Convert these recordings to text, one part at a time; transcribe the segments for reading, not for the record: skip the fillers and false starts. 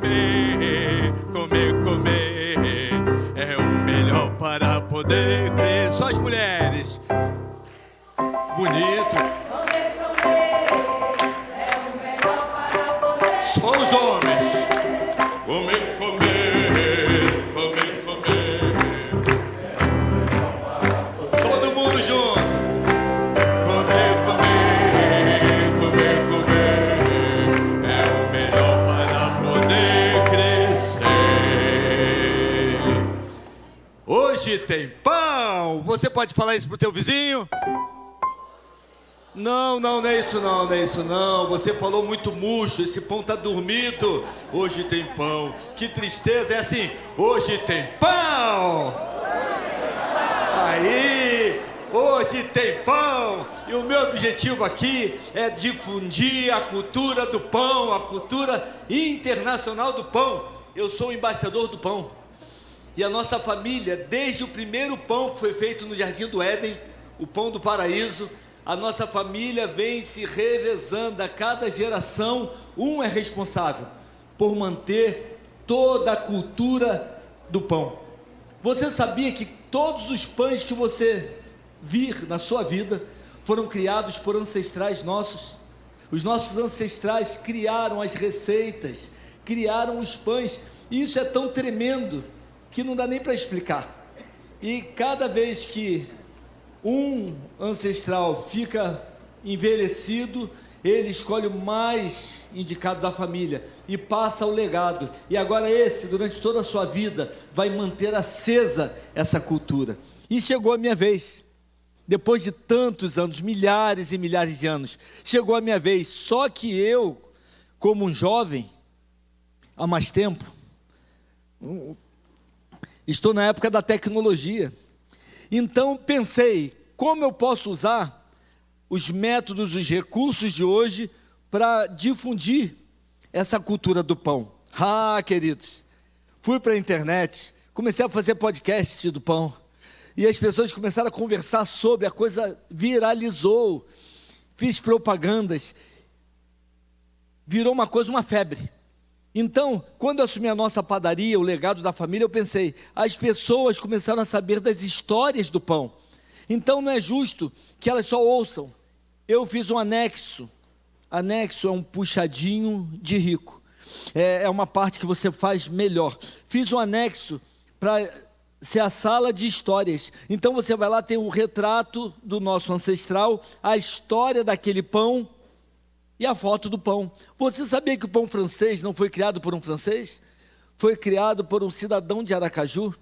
comer, comer, comer. É o melhor para poder crer. Só as mulheres. Bonito. Comer, comer. É o melhor para poder. Só os homens. Comer, comer, comer, comer. Todo mundo junto. Comer, comer, comer, comer. É o melhor para poder crescer. Hoje tem pão. Você pode falar isso pro teu vizinho? Não, não, não é isso não, não é isso não. Você falou muito murcho, esse pão tá dormido. Hoje tem pão. Que tristeza, é assim. Hoje tem pão. Aí, hoje tem pão. E o meu objetivo aqui é difundir a cultura do pão, a cultura internacional do pão. Eu sou o embaixador do pão. E a nossa família, desde o primeiro pão que foi feito no Jardim do Éden, o pão do paraíso, a nossa família vem se revezando. A cada geração, um é responsável por manter toda a cultura do pão. Você sabia que todos os pães que você vir na sua vida foram criados por ancestrais nossos? Os nossos ancestrais criaram as receitas, criaram os pães. E isso é tão tremendo que não dá nem para explicar. E cada vez que um ancestral fica envelhecido, ele escolhe o mais indicado da família e passa o legado. E agora esse, durante toda a sua vida, vai manter acesa essa cultura. E chegou a minha vez. Depois de tantos anos, milhares e milhares de anos, chegou a minha vez. Só que eu, como um jovem, há mais tempo, estou na época da tecnologia. Então pensei, como eu posso usar os métodos, os recursos de hoje para difundir essa cultura do pão? Ah, queridos, fui para a internet, comecei a fazer podcast do pão, e as pessoas começaram a conversar sobre, a coisa viralizou, fiz propagandas, virou uma coisa, uma febre. Então, quando eu assumi a nossa padaria, o legado da família, eu pensei, as pessoas começaram a saber das histórias do pão. Então não é justo que elas só ouçam. Eu fiz um anexo. Anexo é um puxadinho de rico. É uma parte que você faz melhor. Fiz um anexo para ser a sala de histórias. Então você vai lá, tem o retrato do nosso ancestral, a história daquele pão e a foto do pão. Você sabia que o pão francês não foi criado por um francês? Foi criado por um cidadão de Aracaju?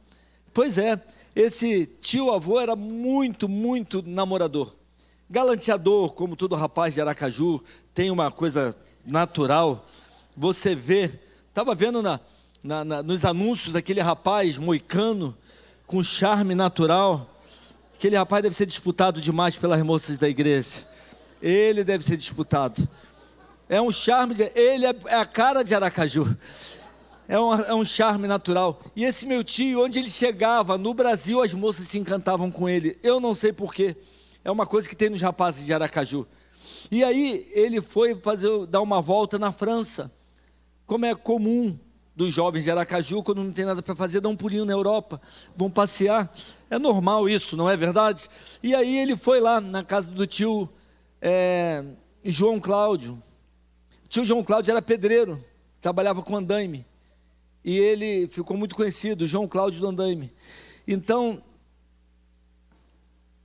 Pois é, esse tio-avô era muito, muito namorador. Galanteador, como todo rapaz de Aracaju, tem uma coisa natural. Você vê, estava vendo nos anúncios aquele rapaz moicano, com charme natural. Aquele rapaz deve ser disputado demais pelas moças da igreja. Ele deve ser disputado. É um charme, ele é a cara de Aracaju. É um charme natural. E esse meu tio, onde ele chegava, no Brasil, as moças se encantavam com ele. Eu não sei porquê. É uma coisa que tem nos rapazes de Aracaju. E aí, ele foi dar uma volta na França. Como é comum dos jovens de Aracaju, quando não tem nada para fazer, dão um pulinho na Europa, vão passear. É normal isso, não é verdade? E aí, ele foi lá na casa do tio João Cláudio. O tio João Cláudio era pedreiro, trabalhava com andaime. E ele ficou muito conhecido, João Cláudio do andaime. Então,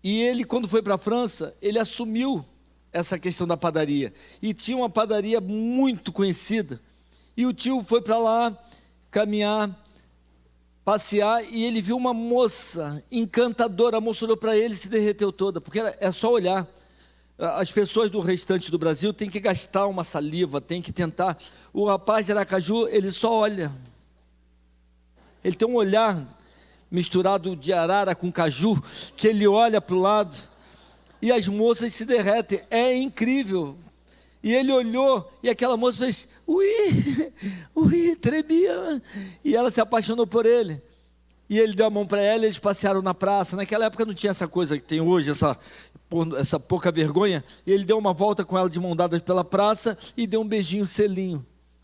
e ele, quando foi para a França, ele assumiu essa questão da padaria. E tinha uma padaria muito conhecida. E o tio foi para lá caminhar, passear, e ele viu uma moça encantadora. A moça olhou para ele e se derreteu toda, porque é só olhar. As pessoas do restante do Brasil têm que gastar uma saliva, têm que tentar. O rapaz de Aracaju, ele só olha. Ele tem um olhar misturado de arara com caju, que ele olha para o lado, e as moças se derretem. É incrível. E ele olhou, e aquela moça fez, ui, tremia. E ela se apaixonou por ele. E ele deu a mão para ela, e eles passearam na praça. Naquela época não tinha essa coisa que tem hoje, essa pouca vergonha. E ele deu uma volta com ela de mão dadas pela praça e deu um beijinho, selinho.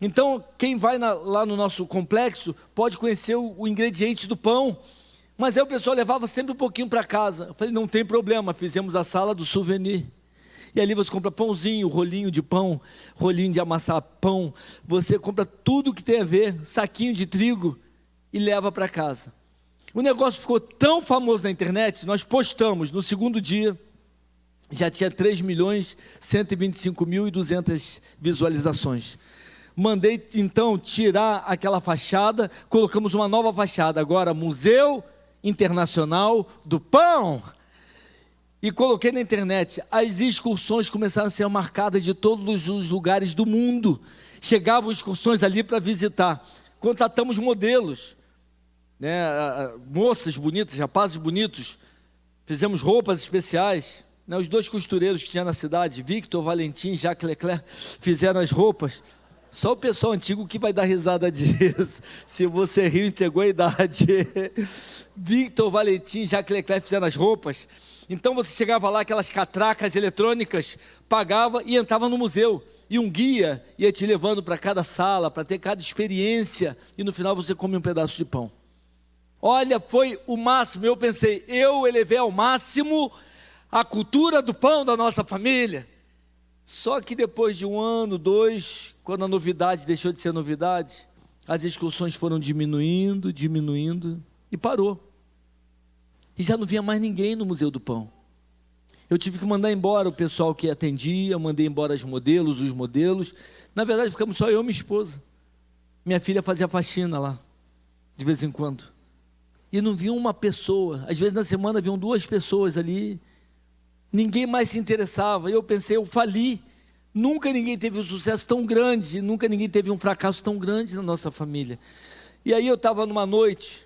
Então, quem vai lá no nosso complexo pode conhecer o ingrediente do pão. Mas aí o pessoal levava sempre um pouquinho para casa. Eu falei, não tem problema, fizemos a sala do souvenir. E ali você compra pãozinho, rolinho de pão, rolinho de amassar pão. Você compra tudo que tem a ver, saquinho de trigo e leva para casa. O negócio ficou tão famoso na internet, nós postamos no segundo dia, já tinha 3.125.200 visualizações. Mandei então tirar aquela fachada, colocamos uma nova fachada, agora Museu Internacional do Pão. E coloquei na internet, as excursões começaram a ser marcadas de todos os lugares do mundo. Chegavam excursões ali para visitar. Contratamos modelos, né, moças bonitas, rapazes bonitos. Fizemos roupas especiais. Né, os 2 costureiros que tinha na cidade, Victor Valentim e Jacques Leclerc, fizeram as roupas. Só o pessoal antigo que vai dar risada disso. Se você riu, entregou a idade. Victor Valentim e Jacques Leclerc fizeram as roupas. Então você chegava lá, aquelas catracas eletrônicas, pagava e entrava no museu. E um guia ia te levando para cada sala, para ter cada experiência. E no final você come um pedaço de pão. Olha, foi o máximo. Eu pensei, eu elevei ao máximo a cultura do pão da nossa família. Só que depois de 1 ano, 2, quando a novidade deixou de ser novidade, as excursões foram diminuindo e parou. E já não vinha mais ninguém no Museu do Pão. Eu tive que mandar embora o pessoal que atendia, mandei embora os modelos. Na verdade, ficamos só eu e minha esposa. Minha filha fazia faxina lá, de vez em quando. E não vinha uma pessoa. Às vezes na semana vinham 2 pessoas ali. Ninguém mais se interessava. Eu pensei, eu fali. Nunca ninguém teve um sucesso tão grande, nunca ninguém teve um fracasso tão grande na nossa família. E aí eu estava numa noite,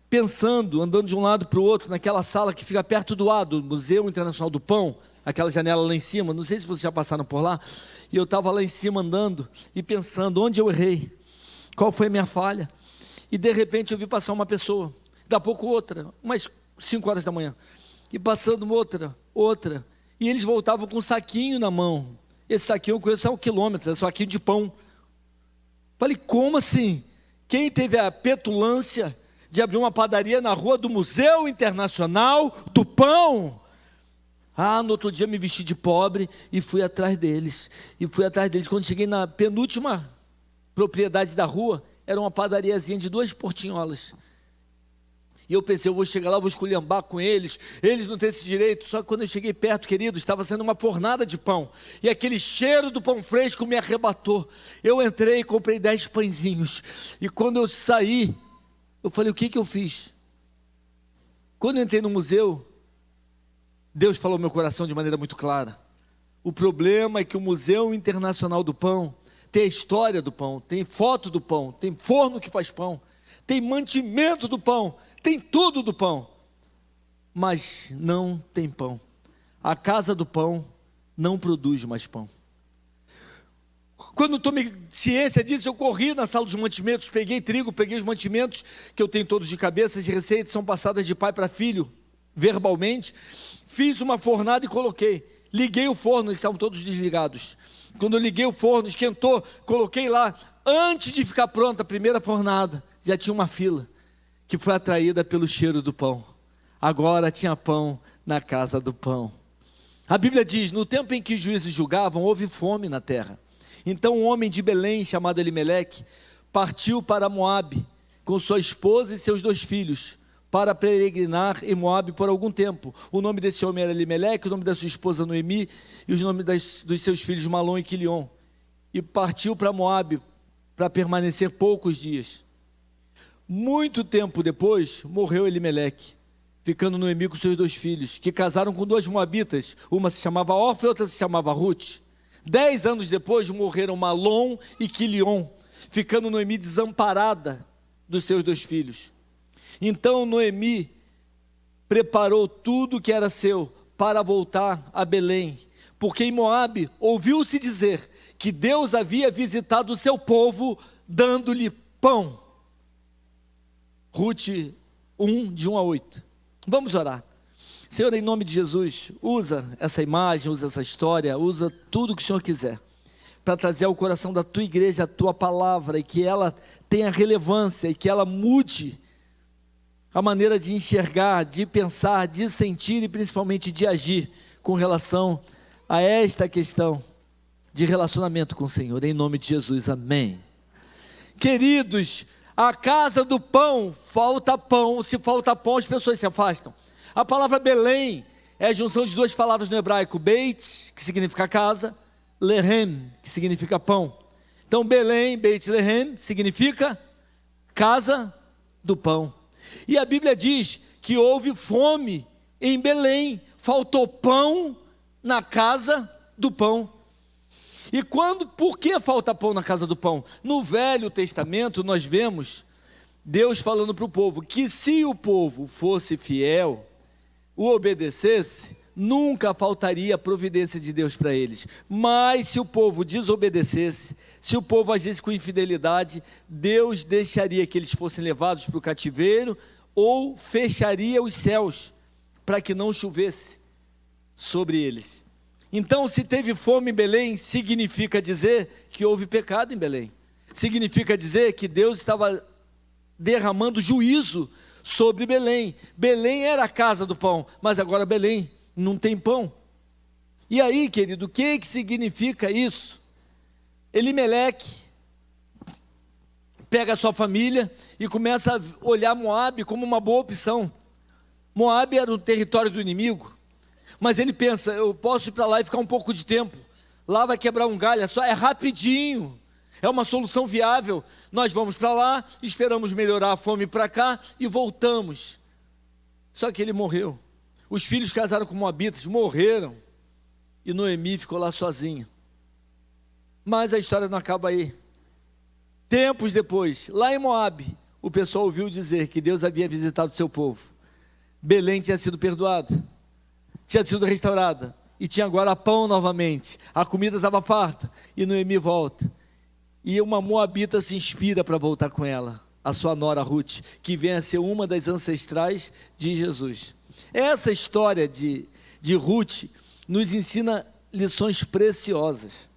pensando, andando de um lado para o outro, naquela sala que fica perto do Museu Internacional do Pão, aquela janela lá em cima, não sei se vocês já passaram por lá, e eu estava lá em cima andando, e pensando, onde eu errei, qual foi a minha falha, e de repente eu vi passar uma pessoa, daqui a pouco outra, umas 5 horas da manhã, e passando outra, e eles voltavam com um saquinho na mão. Esse saquinho eu conheço há 1 quilômetro, é um saquinho de pão. Falei, como assim? Quem teve a petulância de abrir uma padaria na rua do Museu Internacional do Pão? No outro dia me vesti de pobre e fui atrás deles. Quando cheguei na penúltima propriedade da rua, era uma padariazinha de 2 portinholas. E eu pensei, eu vou chegar lá, vou esculhambar com eles não têm esse direito. Só que quando eu cheguei perto, querido, estava sendo uma fornada de pão. E aquele cheiro do pão fresco me arrebatou. Eu entrei e comprei 10 pãezinhos. E quando eu saí, eu falei, o que eu fiz? Quando eu entrei no museu, Deus falou no meu coração de maneira muito clara. O problema é que o Museu Internacional do Pão tem a história do pão, tem foto do pão, tem forno que faz pão, tem mantimento do pão, tem tudo do pão, mas não tem pão. A casa do pão não produz mais pão. Quando tomei ciência disso, eu corri na sala dos mantimentos, peguei trigo, peguei os mantimentos, que eu tenho todos de cabeça, as receitas são passadas de pai para filho, verbalmente, fiz uma fornada e coloquei, liguei o forno, eles estavam todos desligados. Quando eu liguei o forno, esquentou, coloquei lá, antes de ficar pronta a primeira fornada, já tinha uma fila, que foi atraída pelo cheiro do pão. Agora tinha pão na casa do pão. A Bíblia diz, no tempo em que os juízes julgavam, houve fome na terra. Então um homem de Belém, chamado Elimeleque, partiu para Moabe, com sua esposa e seus 2 filhos, para peregrinar em Moabe por algum tempo. O nome desse homem era Elimeleque, o nome da sua esposa Noemi, e os nomes dos seus filhos Malom e Quilion. E partiu para Moabe, para permanecer poucos dias. Muito tempo depois, morreu Elimeleque, ficando Noemi com seus 2 filhos, que casaram com 2 moabitas, uma se chamava Orfa e outra se chamava Ruth. 10 anos depois, morreram Malom e Quilion, ficando Noemi desamparada dos seus 2 filhos. Então Noemi preparou tudo que era seu para voltar a Belém, porque em Moabe ouviu-se dizer que Deus havia visitado o seu povo, dando-lhe pão. Ruth 1, de 1 a 8. Vamos orar. Senhor, em nome de Jesus, usa essa imagem, usa essa história, usa tudo que o Senhor quiser, para trazer ao coração da tua igreja a tua palavra, e que ela tenha relevância, e que ela mude a maneira de enxergar, de pensar, de sentir e principalmente de agir com relação a esta questão de relacionamento com o Senhor, em nome de Jesus, amém. Queridos, a casa do pão, falta pão, se falta pão as pessoas se afastam. A palavra Belém é a junção de duas palavras no hebraico, Beit, que significa casa, Lehem, que significa pão. Então Belém, Beit Lehem, significa casa do pão. E a Bíblia diz que houve fome em Belém, faltou pão na casa do pão. E por que falta pão na casa do pão? No Velho Testamento nós vemos Deus falando para o povo, que se o povo fosse fiel, o obedecesse, nunca faltaria a providência de Deus para eles. Mas se o povo desobedecesse, se o povo agisse com infidelidade, Deus deixaria que eles fossem levados para o cativeiro, ou fecharia os céus, para que não chovesse sobre eles. Então, se teve fome em Belém, significa dizer que houve pecado em Belém. Significa dizer que Deus estava derramando juízo sobre Belém. Belém era a casa do pão, mas agora Belém não tem pão. E aí, querido, o que significa isso? Elimeleque pega a sua família e começa a olhar Moabe como uma boa opção. Moabe era o território do inimigo, mas ele pensa, eu posso ir para lá e ficar um pouco de tempo, lá vai quebrar um galho, é rapidinho, é uma solução viável, nós vamos para lá, esperamos melhorar a fome para cá e voltamos. Só que ele morreu, os filhos casaram com moabitas, morreram, e Noemi ficou lá sozinha. Mas a história não acaba aí. Tempos depois, lá em Moabe, o pessoal ouviu dizer que Deus havia visitado o seu povo. Belém tinha sido perdoada, tinha sido restaurada, e tinha agora pão novamente, a comida estava farta, e Noemi volta, e uma moabita se inspira para voltar com ela, a sua nora Ruth, que vem a ser uma das ancestrais de Jesus. Essa história de Ruth nos ensina lições preciosas.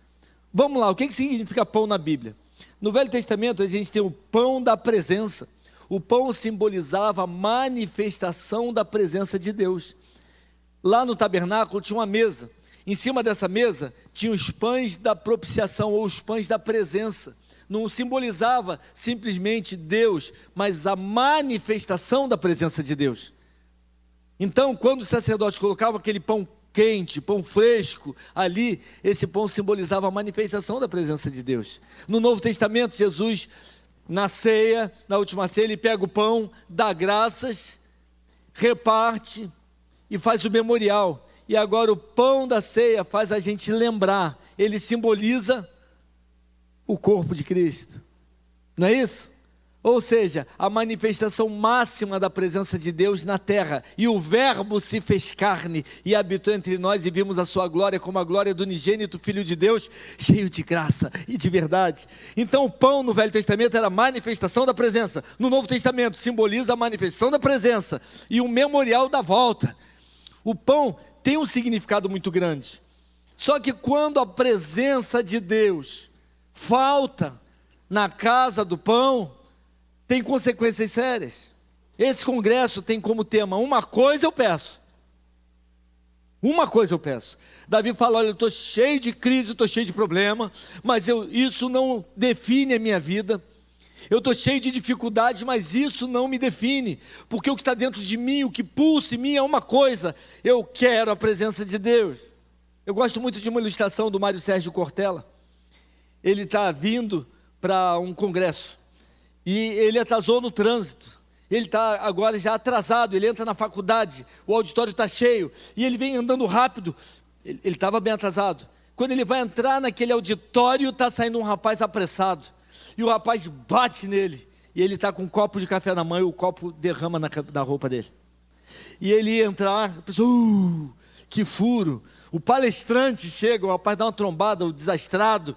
Vamos lá, o que significa pão na Bíblia? No Velho Testamento a gente tem o pão da presença. O pão simbolizava a manifestação da presença de Deus. Lá no tabernáculo tinha uma mesa, em cima dessa mesa tinha os pães da propiciação, ou os pães da presença. Não simbolizava simplesmente Deus, mas a manifestação da presença de Deus. Então, quando o sacerdote colocava aquele pão quente, pão fresco ali, esse pão simbolizava a manifestação da presença de Deus. No Novo Testamento, Jesus, na ceia, na última ceia, ele pega o pão, dá graças, reparte e faz o memorial. E agora o pão da ceia faz a gente lembrar, ele simboliza o corpo de Cristo, não é isso? Ou seja, a manifestação máxima da presença de Deus na terra, e o verbo se fez carne, e habitou entre nós, e vimos a sua glória, como a glória do unigênito Filho de Deus, cheio de graça e de verdade. Então o pão no Velho Testamento era a manifestação da presença, no Novo Testamento simboliza a manifestação da presença, e o memorial da volta. O pão tem um significado muito grande, só que quando a presença de Deus falta na casa do pão, tem consequências sérias. Esse congresso tem como tema, uma coisa eu peço. Davi fala, olha, eu estou cheio de crise, estou cheio de problema, mas isso não define a minha vida. Eu estou cheio de dificuldades, mas isso não me define, porque o que está dentro de mim, o que pulsa em mim é uma coisa, eu quero a presença de Deus. Eu gosto muito de uma ilustração do Mário Sérgio Cortella. Ele está vindo para um congresso, e ele atrasou no trânsito, ele está agora já atrasado, ele entra na faculdade, o auditório está cheio, e ele vem andando rápido, ele estava bem atrasado, quando ele vai entrar naquele auditório, está saindo um rapaz apressado, e o rapaz bate nele, e ele está com um copo de café na mão, e o copo derrama na roupa dele, e ele ia entrar, a pessoa, que furo, o palestrante chega, o rapaz dá uma trombada, o desastrado,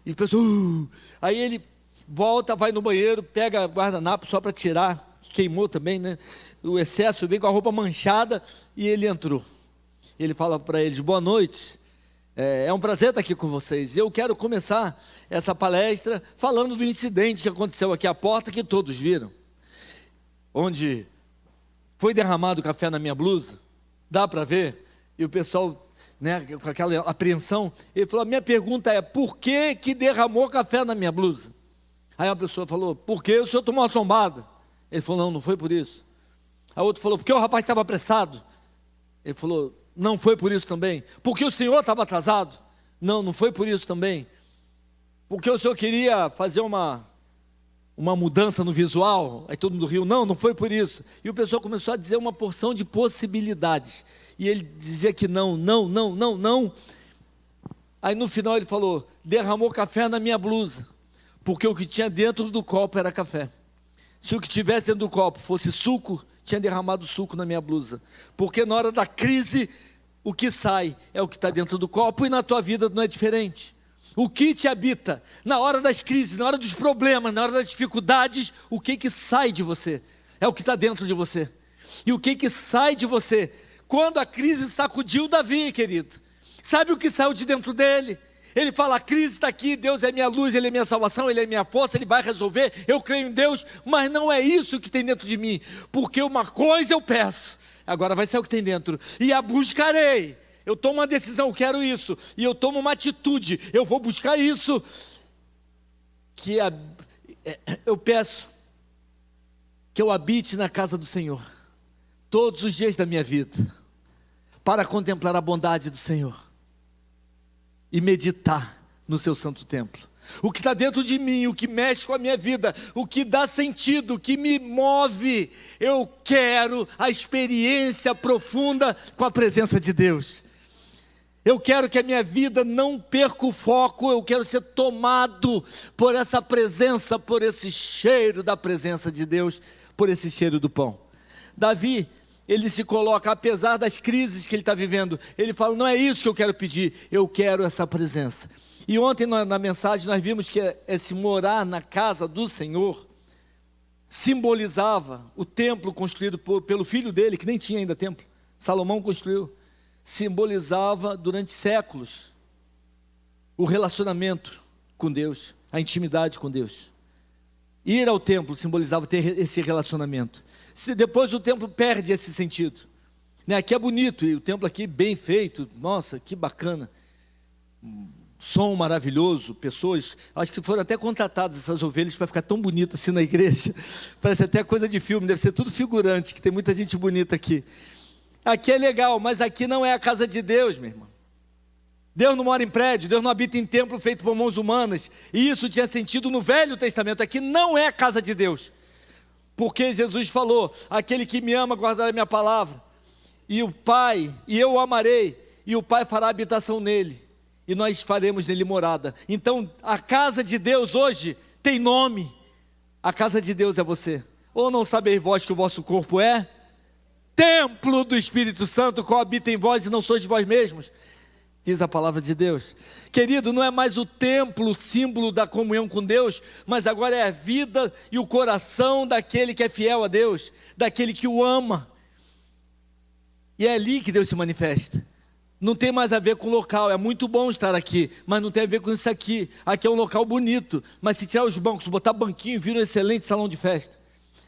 e a pessoa, aí ele volta, vai no banheiro, pega guardanapo só para tirar, que queimou também, né? O excesso, vem com a roupa manchada, e ele entrou. Ele fala para eles, boa noite, É um prazer estar aqui com vocês. Eu quero começar essa palestra falando do incidente que aconteceu aqui à porta, que todos viram, onde foi derramado café na minha blusa. Dá para ver? E o pessoal, né, com aquela apreensão, ele falou: a minha pergunta é, por que derramou café na minha blusa? Aí a pessoa falou: porque o senhor tomou uma tombada. Ele falou: não foi por isso. A outra falou: porque o rapaz estava apressado. Ele falou: não foi por isso também. Porque o senhor estava atrasado. Não foi por isso também. Porque o senhor queria fazer uma mudança no visual. Aí todo mundo riu. Não foi por isso. E o pessoal começou a dizer uma porção de possibilidades. E ele dizia que não. Aí no final ele falou: derramou café na minha blusa. Porque o que tinha dentro do copo era café. Se o que tivesse dentro do copo fosse suco, tinha derramado suco na minha blusa. Porque na hora da crise, o que sai é o que está dentro do copo, e na tua vida não é diferente. O que te habita na hora das crises, na hora dos problemas, na hora das dificuldades, o que sai de você é o que está dentro de você. E o que sai de você quando a crise sacudiu Davi, querido? Sabe o que saiu de dentro dele? Ele fala: a crise está aqui, Deus é minha luz, Ele é minha salvação, Ele é minha força, Ele vai resolver, eu creio em Deus, mas não é isso que tem dentro de mim, porque uma coisa eu peço, agora vai ser o que tem dentro, e a buscarei. Eu tomo uma decisão, eu quero isso, e eu tomo uma atitude, eu vou buscar isso, eu peço que eu habite na casa do Senhor, todos os dias da minha vida, para contemplar a bondade do Senhor, e meditar no seu santo templo. O que está dentro de mim, o que mexe com a minha vida, o que dá sentido, o que me move, eu quero a experiência profunda com a presença de Deus. Eu quero que a minha vida não perca o foco, eu quero ser tomado por essa presença, por esse cheiro da presença de Deus, por esse cheiro do pão. Davi, ele se coloca, apesar das crises que ele está vivendo, ele fala: não é isso que eu quero pedir, eu quero essa presença. E ontem na mensagem nós vimos que esse morar na casa do Senhor simbolizava o templo construído pelo filho dele, que nem tinha ainda templo, Salomão construiu. Simbolizava durante séculos o relacionamento com Deus, a intimidade com Deus. Ir ao templo simbolizava ter esse relacionamento. Depois o templo perde esse sentido, né? Aqui é bonito, e o templo aqui bem feito, nossa, que bacana, som maravilhoso, pessoas, acho que foram até contratadas essas ovelhas para ficar tão bonito assim na igreja, parece até coisa de filme, deve ser tudo figurante, que tem muita gente bonita aqui. Aqui é legal, mas aqui não é a casa de Deus, meu irmão. Deus não mora em prédio, Deus não habita em templo feito por mãos humanas, e isso tinha sentido no Velho Testamento. Aqui não é a casa de Deus, porque Jesus falou: aquele que me ama guardará a minha palavra, e eu o amarei, e o Pai fará habitação nele, e nós faremos nele morada. Então a casa de Deus hoje tem nome, a casa de Deus é você. Ou não sabeis vós que o vosso corpo é templo do Espírito Santo, qual habita em vós e não sois de vós mesmos, diz a palavra de Deus. Querido, não é mais o templo, símbolo da comunhão com Deus, mas agora é a vida e o coração daquele que é fiel a Deus, daquele que o ama, e é ali que Deus se manifesta. Não tem mais a ver com o local, é muito bom estar aqui, mas não tem a ver com isso aqui. Aqui é um local bonito, mas se tirar os bancos, botar banquinho, vira um excelente salão de festa.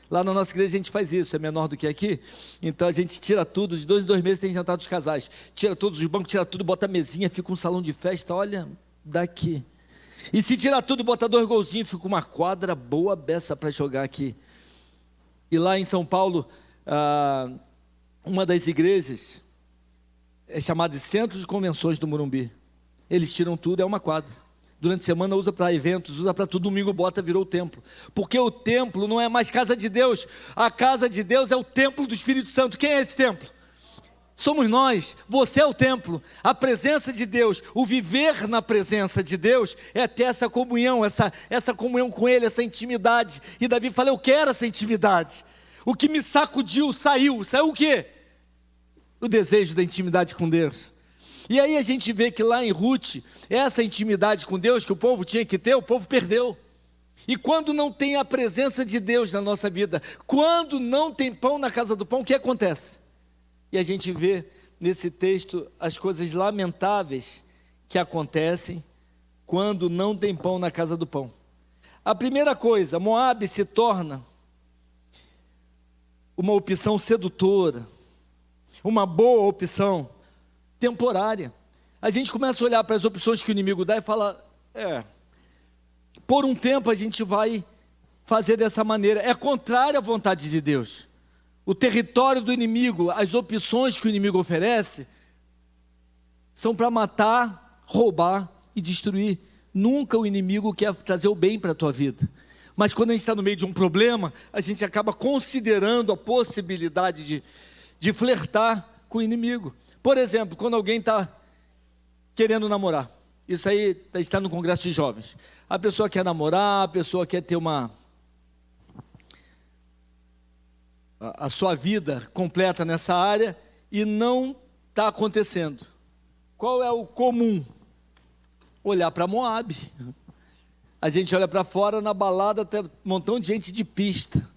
Lá na nossa igreja a gente faz isso, é menor do que aqui, então a gente tira tudo, de 2 em 2 meses tem jantar dos casais, tira todos os bancos, tira tudo, bota a mesinha, fica um salão de festa, olha, daqui. E se tirar tudo, bota 2 golzinhos, fica uma quadra boa beça para jogar aqui. E lá em São Paulo, uma das igrejas é chamada de Centro de Convenções do Morumbi. Eles tiram tudo, é uma quadra. Durante a semana usa para eventos, usa para tudo, domingo bota, virou o templo. Porque o templo não é mais casa de Deus, a casa de Deus é o templo do Espírito Santo. Quem é esse templo? Somos nós, você é o templo. A presença de Deus, o viver na presença de Deus é ter essa comunhão, essa comunhão com Ele, essa intimidade. E Davi fala: eu quero essa intimidade. O que me sacudiu, saiu o quê? O desejo da intimidade com Deus. E aí a gente vê que lá em Ruth, essa intimidade com Deus que o povo tinha que ter, o povo perdeu. E quando não tem a presença de Deus na nossa vida, quando não tem pão na casa do pão, o que acontece? E a gente vê nesse texto as coisas lamentáveis que acontecem quando não tem pão na casa do pão. A primeira coisa, Moabe se torna uma opção sedutora, uma boa opção temporária. A gente começa a olhar para as opções que o inimigo dá e fala, por um tempo a gente vai fazer dessa maneira. É contrário à vontade de Deus. O território do inimigo, as opções que o inimigo oferece, são para matar, roubar e destruir. Nunca o inimigo quer trazer o bem para a tua vida. Mas quando a gente está no meio de um problema, a gente acaba considerando a possibilidade de flertar com o inimigo. Por exemplo, quando alguém está querendo namorar. Isso aí está no congresso de jovens. A pessoa quer namorar, a pessoa quer ter a sua vida completa nessa área e não está acontecendo. Qual é o comum? Olhar para Moabe. A gente olha para fora, na balada, tem um montão de gente de pista,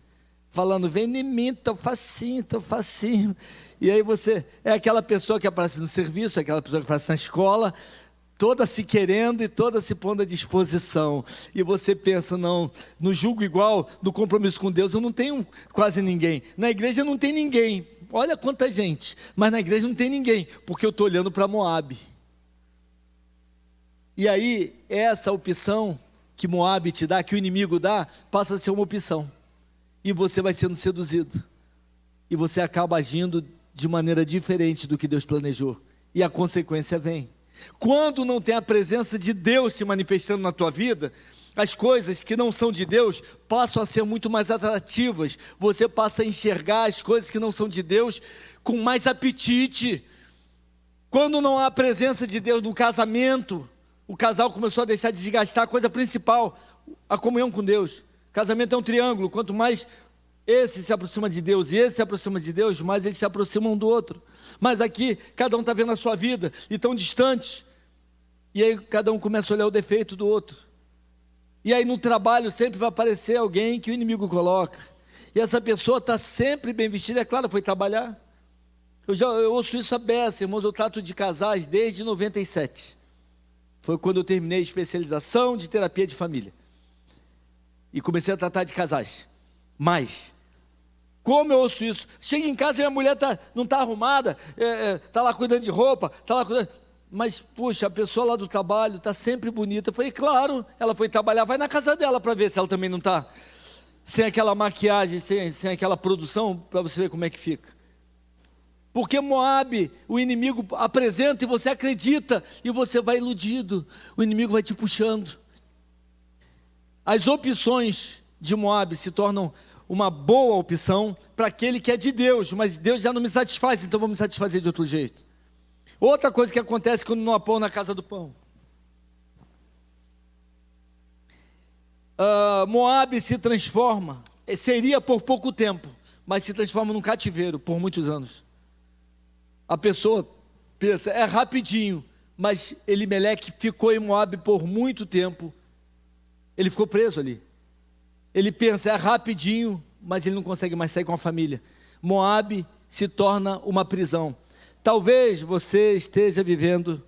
falando, vem em mim, tô facinho. E aí você é aquela pessoa que aparece no serviço, aquela pessoa que aparece na escola, toda se querendo e toda se pondo à disposição. E você pensa, não julgo igual, no compromisso com Deus eu não tenho quase ninguém. Na igreja não tem ninguém. Olha quanta gente. Mas na igreja não tem ninguém, porque eu estou olhando para Moabe. E aí, essa opção que Moabe te dá, que o inimigo dá, passa a ser uma opção. E você vai sendo seduzido. E você acaba agindo de maneira diferente do que Deus planejou. E a consequência vem. Quando não tem a presença de Deus se manifestando na tua vida, as coisas que não são de Deus passam a ser muito mais atrativas. Você passa a enxergar as coisas que não são de Deus com mais apetite. Quando não há a presença de Deus no casamento, o casal começou a deixar de desgastar a coisa principal, a comunhão com Deus. Casamento é um triângulo, quanto mais esse se aproxima de Deus e esse se aproxima de Deus, mais eles se aproximam um do outro. Mas aqui, cada um está vendo a sua vida e tão distante. E aí cada um começa a olhar o defeito do outro. E aí no trabalho sempre vai aparecer alguém que o inimigo coloca. E essa pessoa está sempre bem vestida, é claro, foi trabalhar. Eu ouço isso a beça, irmãos, eu trato de casais desde 97. Foi quando eu terminei a especialização de terapia de família. E comecei a tratar de casais. Mas, como eu ouço isso? Chega em casa e a mulher não está arrumada, está lá cuidando de roupa, está lá cuidando... Mas, puxa, a pessoa lá do trabalho está sempre bonita. Eu falei, claro, ela foi trabalhar, vai na casa dela para ver se ela também não está sem aquela maquiagem, sem aquela produção, para você ver como é que fica. Porque Moabe, o inimigo apresenta e você acredita, e você vai iludido, o inimigo vai te puxando. As opções de Moabe se tornam uma boa opção para aquele que é de Deus, mas Deus já não me satisfaz, então vou me satisfazer de outro jeito. Outra coisa que acontece quando não há pão na casa do pão. Moabe se transforma, seria por pouco tempo, mas se transforma num cativeiro por muitos anos. A pessoa pensa, é rapidinho, mas Elimeleque ficou em Moabe por muito tempo. Ele ficou preso ali. Ele pensa, é rapidinho, mas ele não consegue mais sair com a família. Moabe se torna uma prisão. Talvez você esteja vivendo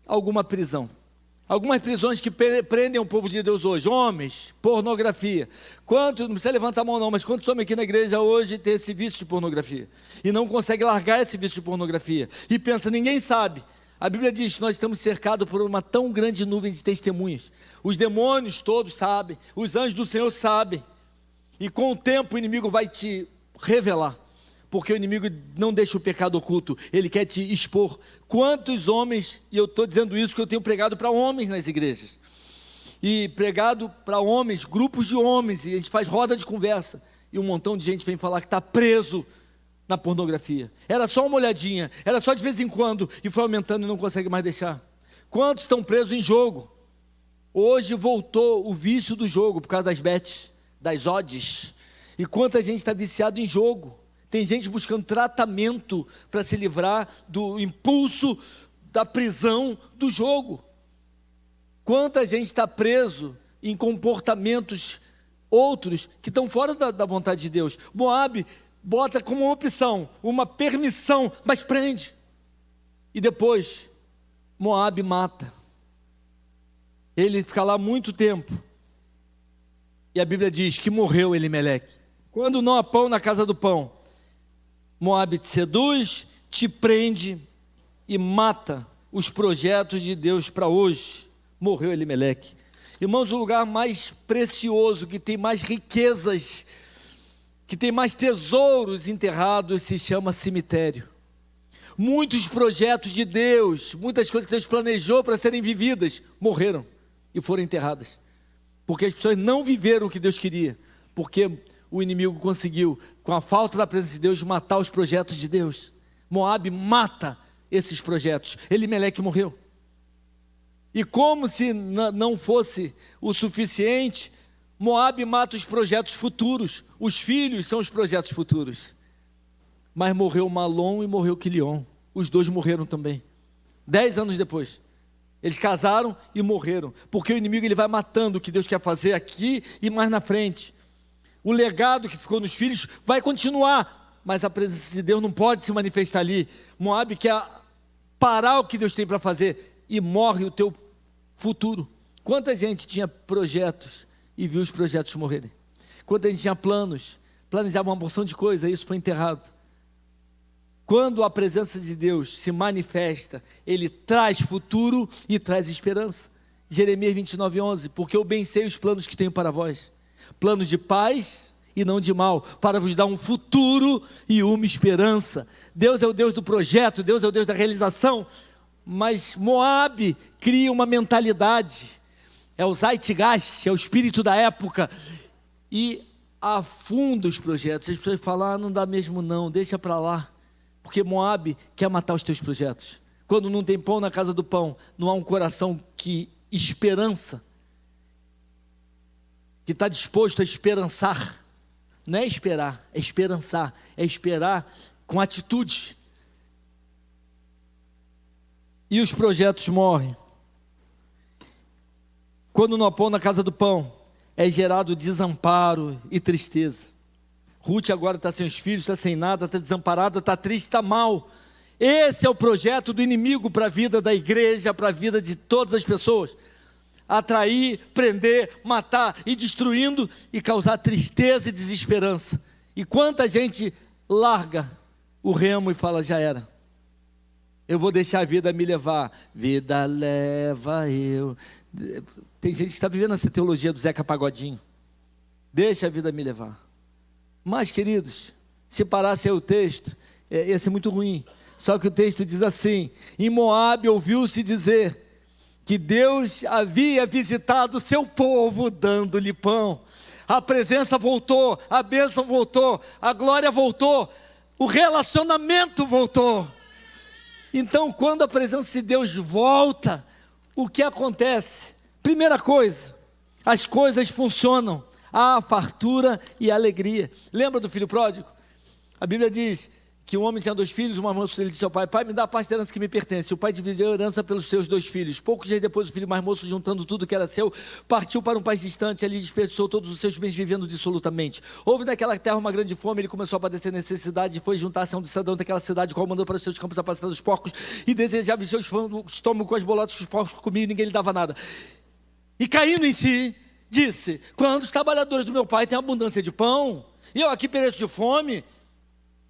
alguma prisão. Algumas prisões que prendem o povo de Deus hoje. Homens, pornografia. Quantos, não precisa levantar a mão não, mas quantos homens aqui na igreja hoje têm esse vício de pornografia? E não consegue largar esse vício de pornografia. E pensa, ninguém sabe. A Bíblia diz que nós estamos cercados por uma tão grande nuvem de testemunhas. Os demônios todos sabem. Os anjos do Senhor sabem. E com o tempo o inimigo vai te revelar. Porque o inimigo não deixa o pecado oculto, ele quer te expor. Quantos homens, e eu estou dizendo isso porque eu tenho pregado para homens nas igrejas, e pregado para homens, grupos de homens, e a gente faz roda de conversa, e um montão de gente vem falar que está preso na pornografia. Era só uma olhadinha, era só de vez em quando, e foi aumentando e não consegue mais deixar. Quantos estão presos em jogo? Hoje voltou o vício do jogo, por causa das bets, das odds, e quanta gente está viciado em jogo. Tem gente buscando tratamento para se livrar do impulso da prisão do jogo. Quanta gente está preso em comportamentos outros que estão fora da vontade de Deus. Moabe bota como uma opção, uma permissão, mas prende. E depois Moabe mata. Ele fica lá muito tempo. E a Bíblia diz que morreu Elimeleque. Quando não há pão na casa do pão, Moabe te seduz, te prende e mata os projetos de Deus para hoje. Morreu Elimeleque. Irmãos, o lugar mais precioso, que tem mais riquezas, que tem mais tesouros enterrados, se chama cemitério. Muitos projetos de Deus, muitas coisas que Deus planejou para serem vividas, morreram e foram enterradas. Porque as pessoas não viveram o que Deus queria. Porque o inimigo conseguiu, com a falta da presença de Deus, matar os projetos de Deus. Moabe mata esses projetos. Elimeleque morreu. E como se não fosse o suficiente, Moabe mata os projetos futuros. Os filhos são os projetos futuros. Mas morreu Malom e morreu Quilion. Os dois morreram também. 10 anos depois. Eles casaram e morreram. Porque o inimigo ele vai matando o que Deus quer fazer aqui e mais na frente. O legado que ficou nos filhos vai continuar. Mas a presença de Deus não pode se manifestar ali. Moabe quer parar o que Deus tem para fazer. E morre o teu futuro. Quanta gente tinha projetos e viu os projetos morrerem? Quanta gente tinha planos, planejava uma porção de coisa, isso foi enterrado. Quando a presença de Deus se manifesta, Ele traz futuro e traz esperança. Jeremias 29:11, porque eu bem sei os planos que tenho para vós, planos de paz e não de mal, para vos dar um futuro e uma esperança. Deus é o Deus do projeto, Deus é o Deus da realização, mas Moabe cria uma mentalidade, é o Zeitgeist, é o espírito da época, e afunda os projetos. As pessoas falam, não dá mesmo não, deixa para lá. Porque Moabe quer matar os teus projetos. Quando não tem pão na casa do pão, não há um coração que esperança, que está disposto a esperançar. Não é esperar, é esperançar. É esperar com atitude. E os projetos morrem. Quando não há pão na casa do pão, é gerado desamparo e tristeza. Ruth agora está sem os filhos, está sem nada, está desamparada, está triste, está mal. Esse é o projeto do inimigo para a vida da igreja, para a vida de todas as pessoas. Atrair, prender, matar e destruindo e causar tristeza e desesperança. E quanta gente larga o remo e fala, já era. Eu vou deixar a vida me levar. Vida leva eu. Tem gente que está vivendo essa teologia do Zeca Pagodinho. Deixa a vida me levar. Mas, queridos, se parasse aí o texto, ia ser muito ruim. Só que o texto diz assim, em Moabe ouviu-se dizer que Deus havia visitado o seu povo dando-lhe pão. A presença voltou, a bênção voltou, a glória voltou, o relacionamento voltou. Então, quando a presença de Deus volta, o que acontece? Primeira coisa, as coisas funcionam. Há fartura e alegria. Lembra do filho pródigo? A Bíblia diz que um homem tinha 2 filhos, uma moça ele disse ao pai, pai, me dá a parte da herança que me pertence. O pai dividiu a herança pelos seus 2 filhos. Poucos dias depois, o filho mais moço, juntando tudo que era seu, partiu para um país distante, ali desperdiçou todos os seus bens, vivendo dissolutamente. Houve naquela terra uma grande fome, ele começou a padecer necessidade, e foi juntar-se a um cidadão daquela cidade, qual mandou para os seus campos apacentar os porcos, e desejava em seu estômago com as bolotas que os porcos comiam, e ninguém lhe dava nada. E caindo em si, disse, quando os trabalhadores do meu pai têm abundância de pão, e eu aqui pereço de fome,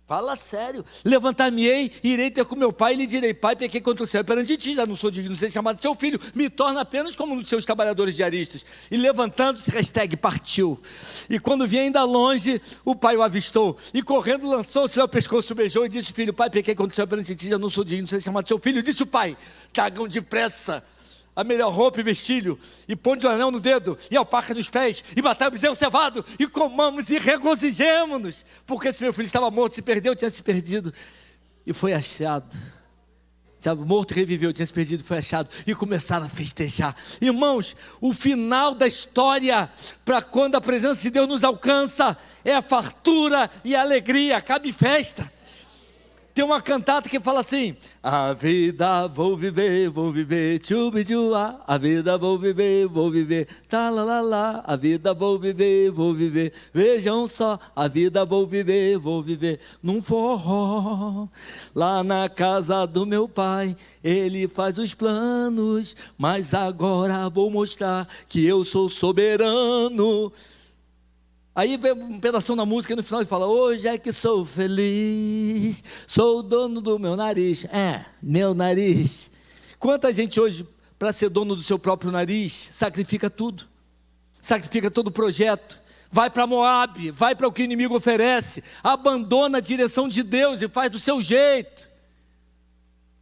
fala sério, levantar-me-ei, irei ter com meu pai, e lhe direi, pai, pequei contra o céu, perante ti, já não sou digno de ser chamado seu filho, me torna apenas como um dos seus trabalhadores diaristas. E levantando-se, partiu. E quando vinha ainda longe, o pai o avistou, e correndo lançou-se ao pescoço, beijou, e disse, filho, pai, pequei contra o céu, perante ti, já não sou digno de ser chamado seu filho. Disse o pai, tragam depressa a melhor roupa e vestilho, e põe o anel no dedo, e alpaca nos pés, e matai o bezerro cevado, e comamos e regozijemo-nos, porque esse meu filho estava morto, se perdeu, tinha se perdido, e foi achado. Estava morto e reviveu, tinha se perdido, foi achado, e começaram a festejar. Irmãos, o final da história, para quando a presença de Deus nos alcança, é a fartura e a alegria, cabe festa. Tem uma cantata que fala assim: a vida vou viver, tchubidua. A vida vou viver, talalala. A vida vou viver, vejam só. A vida vou viver, num forró. Lá na casa do meu pai, ele faz os planos, mas agora vou mostrar que eu sou soberano. Aí vem um pedação da música e no final ele fala: hoje é que sou feliz, sou o dono do meu nariz. Meu nariz. Quanta gente hoje, para ser dono do seu próprio nariz, sacrifica tudo, sacrifica todo o projeto, vai para Moabe, vai para o que o inimigo oferece, abandona a direção de Deus e faz do seu jeito,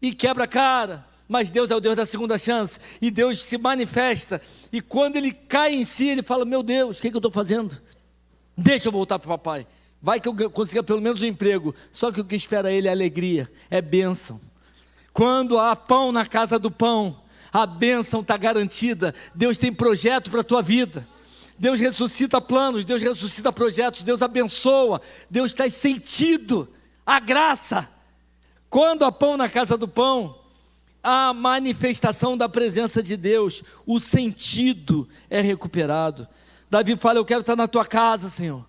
e quebra a cara. Mas Deus é o Deus da segunda chance, e Deus se manifesta, e quando ele cai em si, ele fala: meu Deus, o que eu estou fazendo? Deixa eu voltar para o papai, vai que eu consiga pelo menos um emprego. Só que o que espera ele é alegria, é bênção. Quando há pão na casa do pão, a bênção está garantida. Deus tem projeto para a tua vida, Deus ressuscita planos, Deus ressuscita projetos, Deus abençoa, Deus traz sentido, a graça. Quando há pão na casa do pão, a manifestação da presença de Deus, o sentido é recuperado. Davi fala: eu quero estar na tua casa, Senhor,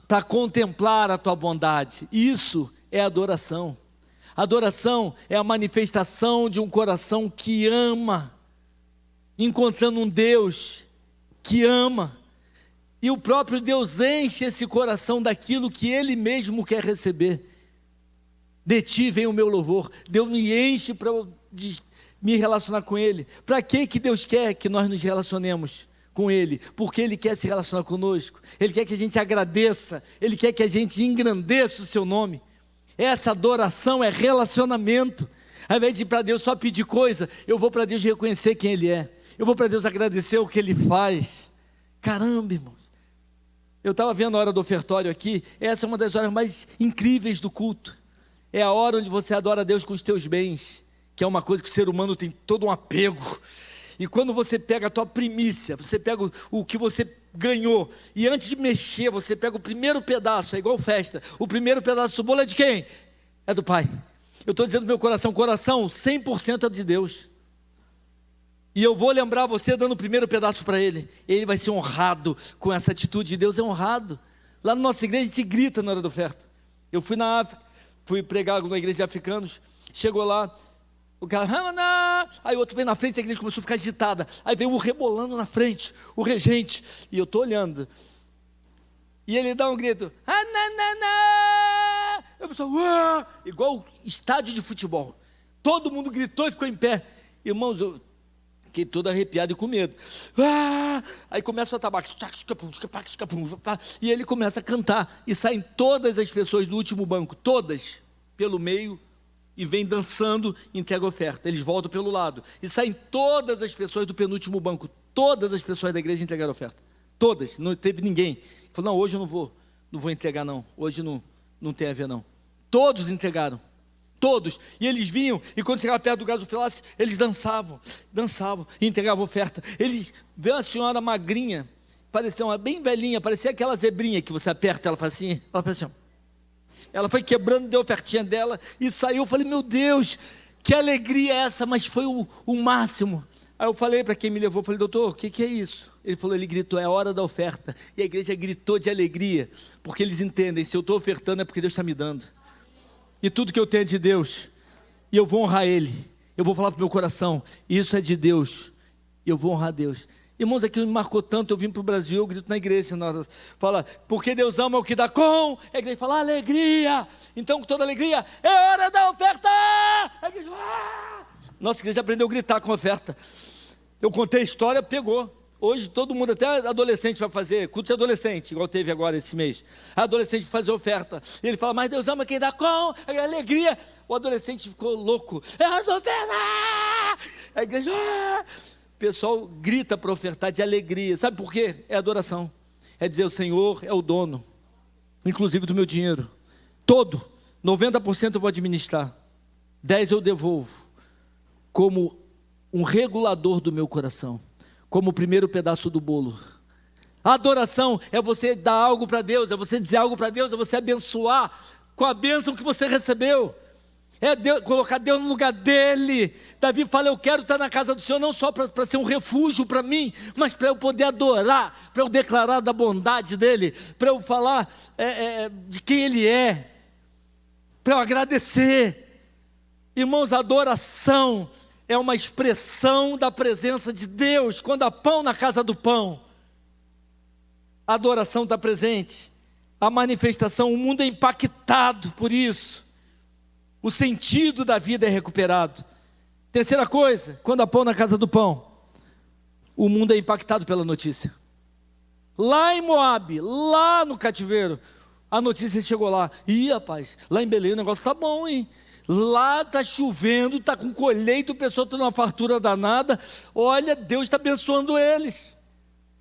para contemplar a tua bondade. Isso é adoração. Adoração é a manifestação de um coração que ama, encontrando um Deus que ama, e o próprio Deus enche esse coração daquilo que Ele mesmo quer receber. De ti vem o meu louvor. Deus me enche para me relacionar com Ele. Para que Deus quer que nós nos relacionemos com Ele? Porque Ele quer se relacionar conosco, Ele quer que a gente agradeça, Ele quer que a gente engrandeça o seu nome. Essa adoração é relacionamento. Ao invés de ir para Deus só pedir coisa, eu vou para Deus reconhecer quem Ele é, eu vou para Deus agradecer o que Ele faz. Caramba, irmãos, eu estava vendo a hora do ofertório aqui. Essa é uma das horas mais incríveis do culto. É a hora onde você adora a Deus com os teus bens, que é uma coisa que o ser humano tem todo um apego. E quando você pega a tua primícia, você pega o que você ganhou, e antes de mexer, você pega o primeiro pedaço, é igual festa, o primeiro pedaço do bolo é de quem? É do Pai. Eu estou dizendo meu coração, 100% é de Deus. E eu vou lembrar você dando o primeiro pedaço para Ele. Ele vai ser honrado com essa atitude de Deus, é honrado. Lá na nossa igreja a gente grita na hora da oferta. Eu fui na África, fui pregar numa igreja de africanos, chegou lá, o cara, aí o outro veio na frente, a igreja começou a ficar agitada, aí veio um rebolando na frente, o regente, e eu estou olhando, e ele dá um grito, eu pensei, igual estádio de futebol, todo mundo gritou e ficou em pé. Irmãos, eu fiquei todo arrepiado e com medo. Aí começa o tabaco, e ele começa a cantar, e saem todas as pessoas do último banco, todas, pelo meio, e vem dançando, entrega a oferta. Eles voltam pelo lado, e saem todas as pessoas do penúltimo banco, todas as pessoas da igreja entregaram a oferta, todas, não teve ninguém que falou: não, hoje eu não vou entregar não, hoje não tem a ver não. Todos entregaram, todos, e eles vinham, e quando chegava perto do gasofilácio, eles dançavam, e entregavam a oferta. Eles viram a senhora magrinha, parecia uma bem velhinha, parecia aquela zebrinha que você aperta, ela faz assim, ela faz assim, ela foi quebrando, deu a ofertinha dela e saiu. Eu falei: meu Deus, que alegria é essa? Mas foi o máximo. Aí eu falei para quem me levou, falei: doutor, o que é isso? Ele falou, ele gritou, é a hora da oferta. E a igreja gritou de alegria, porque eles entendem, se eu estou ofertando é porque Deus está me dando, e tudo que eu tenho é de Deus, e eu vou honrar Ele. Eu vou falar para o meu coração, isso é de Deus, e eu vou honrar Deus. Irmãos, aquilo me marcou tanto. Eu vim para o Brasil, eu grito na igreja, fala, porque Deus ama o que dá com, a igreja fala, alegria. Então, com toda alegria, é hora da oferta. A igreja, nossa igreja aprendeu a gritar com a oferta. Eu contei a história, pegou. Hoje todo mundo, até adolescente, vai fazer culto de adolescente, igual teve agora esse mês. A adolescente vai fazer oferta, e ele fala, mas Deus ama quem dá com, a alegria. O adolescente ficou louco, é hora da oferta. A igreja, o pessoal grita para ofertar de alegria. Sabe por quê? É adoração. É dizer, o Senhor é o dono, inclusive do meu dinheiro. Todo, 90% eu vou administrar, 10% eu devolvo, como um regulador do meu coração, como o primeiro pedaço do bolo. A adoração é você dar algo para Deus, é você dizer algo para Deus, é você abençoar com a bênção que você recebeu. É Deus, colocar Deus no lugar dele. Davi fala, eu quero estar na casa do Senhor, não só para ser um refúgio para mim, mas para eu poder adorar, para eu declarar da bondade dele, para eu falar de quem ele é, para eu agradecer. Irmãos, a adoração é uma expressão da presença de Deus. Quando há pão na casa do pão, a adoração está presente, a manifestação, o mundo é impactado por isso. O sentido da vida é recuperado. Terceira coisa, quando há pão na casa do pão, o mundo é impactado pela notícia. Lá em Moabe, lá no cativeiro, a notícia chegou lá. Ih, rapaz, lá em Belém o negócio está bom, hein? Lá está chovendo, está com colheita, o pessoal está numa fartura danada. Olha, Deus está abençoando eles.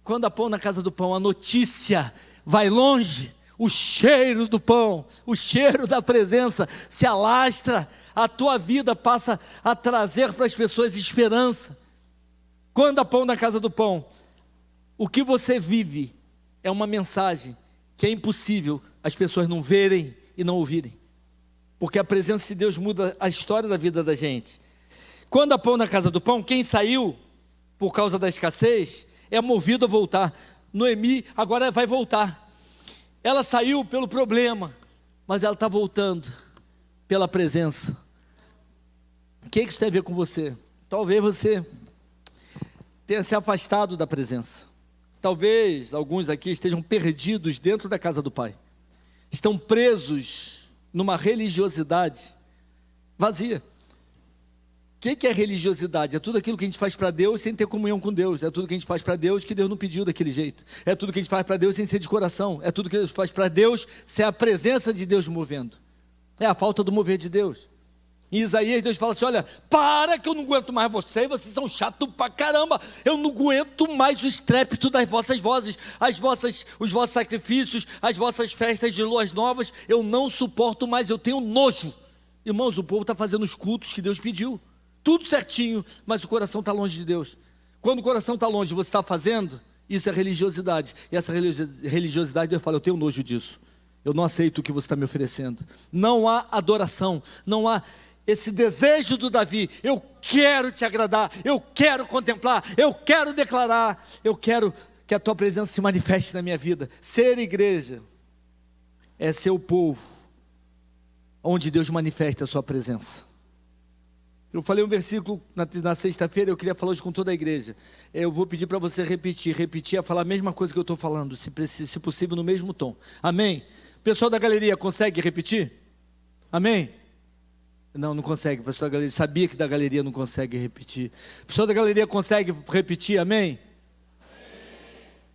Quando há pão na casa do pão, a notícia vai longe. O cheiro do pão, o cheiro da presença se alastra, a tua vida passa a trazer para as pessoas esperança. Quando há pão na casa do pão, o que você vive é uma mensagem que é impossível as pessoas não verem e não ouvirem, porque a presença de Deus muda a história da vida da gente. Quando há pão na casa do pão, quem saiu por causa da escassez é movido a voltar. Noemi agora vai voltar. Ela saiu pelo problema, mas ela está voltando pela presença. O que isso tem a ver com você? Talvez você tenha se afastado da presença. Talvez alguns aqui estejam perdidos dentro da casa do Pai. Estão presos numa religiosidade vazia. O que é religiosidade? É tudo aquilo que a gente faz para Deus sem ter comunhão com Deus. É tudo que a gente faz para Deus que Deus não pediu daquele jeito. É tudo que a gente faz para Deus sem ser de coração. É tudo que a gente faz para Deus sem a presença de Deus movendo. É a falta do mover de Deus. Em Isaías, Deus fala assim, olha, para que eu não aguento mais vocês são chatos pra caramba. Eu não aguento mais o estrépito das vossas vozes, os vossos sacrifícios, as vossas festas de luas novas. Eu não suporto mais, eu tenho nojo. Irmãos, o povo está fazendo os cultos que Deus pediu. Tudo certinho, mas o coração está longe de Deus. Quando o coração está longe, você está fazendo, isso é religiosidade. E essa religiosidade, Deus fala, eu tenho nojo disso. Eu não aceito o que você está me oferecendo. Não há adoração, não há esse desejo do Davi. Eu quero te agradar, eu quero contemplar, eu quero declarar, eu quero que a tua presença se manifeste na minha vida. Ser igreja é ser o povo onde Deus manifesta a sua presença. Eu falei um versículo na sexta-feira, eu queria falar hoje com toda a igreja. Eu vou pedir para você repetir, a falar a mesma coisa que eu estou falando, se possível no mesmo tom. Amém? O pessoal da galeria consegue repetir? Amém? Não consegue, o pessoal da galeria, sabia que da galeria não consegue repetir. O pessoal da galeria consegue repetir, amém?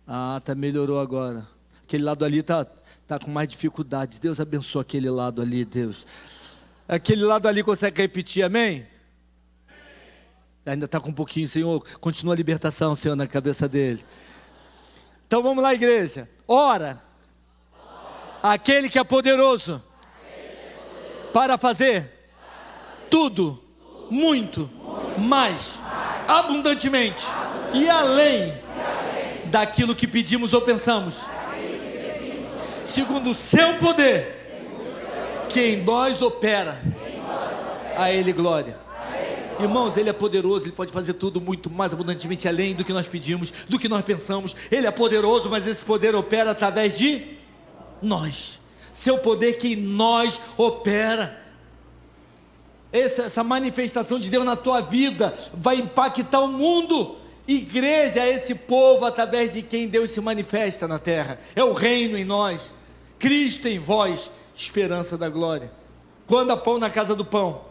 Ah, melhorou agora. Aquele lado ali está com mais dificuldades. Deus abençoe aquele lado ali, Deus. Aquele lado ali consegue repetir, amém? Ainda está com um pouquinho, Senhor, continua a libertação, Senhor, na cabeça deles. Então vamos lá, igreja. Ora, aquele que é poderoso para fazer tudo, muito, mais, abundantemente e além daquilo que pedimos ou pensamos, segundo o seu poder, que em nós opera, a Ele glória. Irmãos, Ele é poderoso, Ele pode fazer tudo muito mais abundantemente além do que nós pedimos, do que nós pensamos. Ele é poderoso, mas esse poder opera através de nós. Seu poder que em nós opera. Essa manifestação de Deus na tua vida vai impactar o mundo. Igreja é esse povo através de quem Deus se manifesta na terra. É o reino em nós, Cristo em vós, esperança da glória. Quando há pão na casa do pão,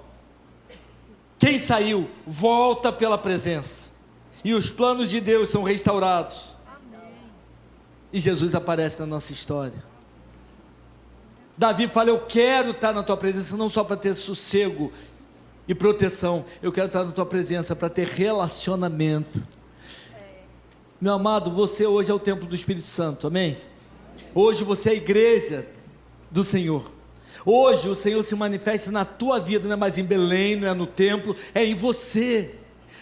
quem saiu, volta pela presença. E os planos de Deus são restaurados. Amém. E Jesus aparece na nossa história. Davi fala, eu quero estar na tua presença, não só para ter sossego e proteção. Eu quero estar na tua presença para ter relacionamento. Meu amado, você hoje é o templo do Espírito Santo, amém? Hoje você é a igreja do Senhor. Hoje o Senhor se manifesta na tua vida, não é mais em Belém, não é no templo, é em você.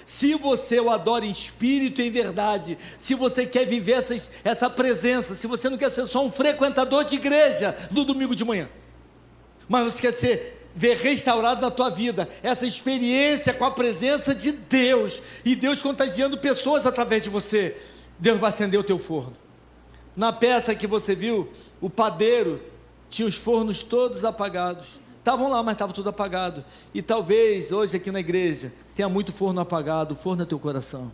Se você o adora em espírito e em verdade, se você quer viver essa presença, se você não quer ser só um frequentador de igreja do domingo de manhã, mas você quer ver restaurado na tua vida essa experiência com a presença de Deus, e Deus contagiando pessoas através de você, Deus vai acender o teu forno. Na peça que você viu, o padeiro tinha os fornos todos apagados, estavam lá, mas estava tudo apagado. E talvez hoje aqui na igreja tenha muito forno apagado. O forno é teu coração.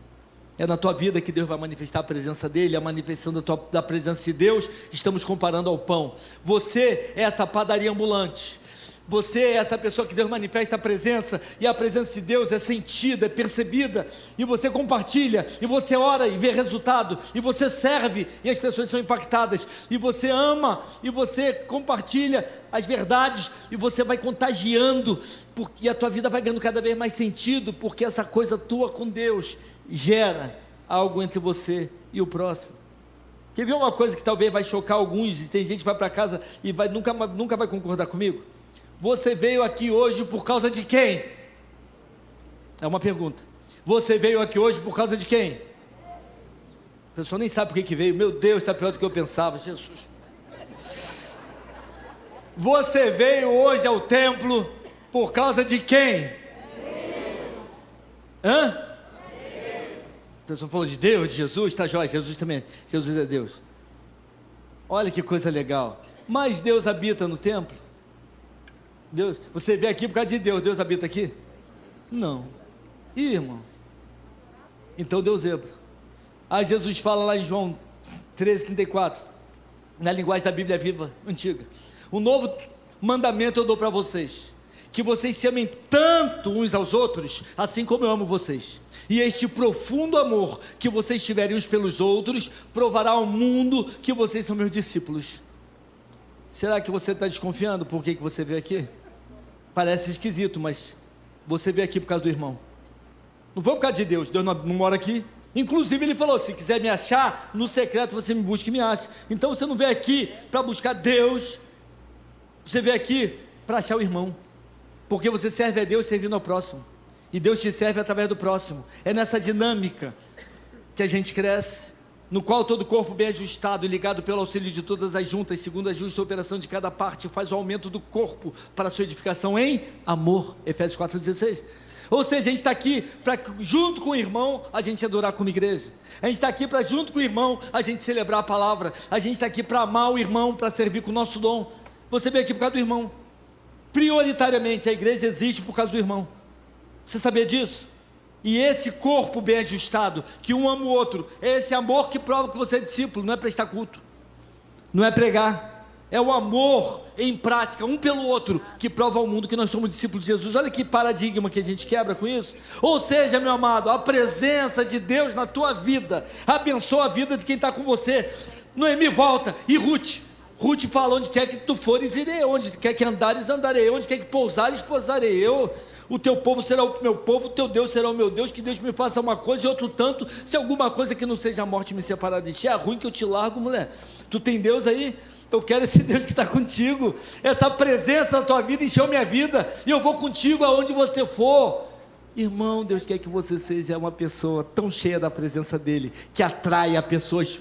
É na tua vida que Deus vai manifestar a presença dele, a manifestação da presença de Deus. Estamos comparando ao pão. Você é essa padaria ambulante. Você é essa pessoa que Deus manifesta a presença, e a presença de Deus é sentida, é percebida, e você compartilha, e você ora e vê resultado, e você serve e as pessoas são impactadas, e você ama, e você compartilha as verdades, e você vai contagiando, porque a tua vida vai ganhando cada vez mais sentido, porque essa coisa tua com Deus gera algo entre você e o próximo. Quer ver uma coisa que talvez vai chocar alguns, e tem gente que vai para casa e nunca vai concordar comigo? Você veio aqui hoje por causa de quem? É uma pergunta. Você veio aqui hoje por causa de quem? A pessoa nem sabe por que veio. Meu Deus, está pior do que eu pensava. Jesus. Você veio hoje ao templo por causa de quem? Hã? A pessoa falou de Deus, de Jesus, tá jóia, Jesus também. Jesus é Deus. Olha que coisa legal. Mas Deus habita no templo? Deus, você veio aqui por causa de Deus, Deus habita aqui? Não. Ih, irmão, então Deus zebra. Aí Jesus fala lá em João 13:34, na linguagem da Bíblia Viva Antiga: um novo mandamento eu dou para vocês, que vocês se amem tanto uns aos outros, assim como eu amo vocês, e este profundo amor que vocês tiverem uns pelos outros, provará ao mundo que vocês são meus discípulos. Será que você está desconfiando por que você veio aqui? Parece esquisito, mas você veio aqui por causa do irmão. Não foi por causa de Deus. Deus não mora aqui. Inclusive ele falou: se quiser me achar no secreto, você me busca e me acha. Então você não veio aqui para buscar Deus, você veio aqui para achar o irmão, porque você serve a Deus servindo ao próximo, e Deus te serve através do próximo. É nessa dinâmica que a gente cresce, no qual todo o corpo bem ajustado e ligado pelo auxílio de todas as juntas, segundo a justa operação de cada parte, faz o aumento do corpo para a sua edificação em amor. Efésios 4:16. Ou seja, a gente está aqui para, junto com o irmão, a gente adorar como igreja. A gente está aqui para, junto com o irmão, a gente celebrar a palavra. A gente está aqui para amar o irmão, para servir com o nosso dom. Você veio aqui por causa do irmão. Prioritariamente a igreja existe por causa do irmão. Você sabia disso? E esse corpo bem ajustado, que um ama o outro, é esse amor que prova que você é discípulo. Não é prestar culto, não é pregar, é o amor em prática, um pelo outro, que prova ao mundo que nós somos discípulos de Jesus. Olha que paradigma que a gente quebra com isso. Ou seja, meu amado, a presença de Deus na tua vida abençoa a vida de quem está com você. Noemi volta, e Ruth fala: onde quer que tu fores, irei, onde quer que andares, andarei, onde quer que pousares, pousarei eu. O teu povo será o meu povo, o teu Deus será o meu Deus. Que Deus me faça uma coisa e outro tanto, se alguma coisa que não seja a morte me separar de ti. É ruim que eu te largo, mulher. Tu tem Deus aí? Eu quero esse Deus que está contigo. Essa presença na tua vida encheu minha vida, e eu vou contigo aonde você for. Irmão, Deus quer que você seja uma pessoa tão cheia da presença dele, que atrai as pessoas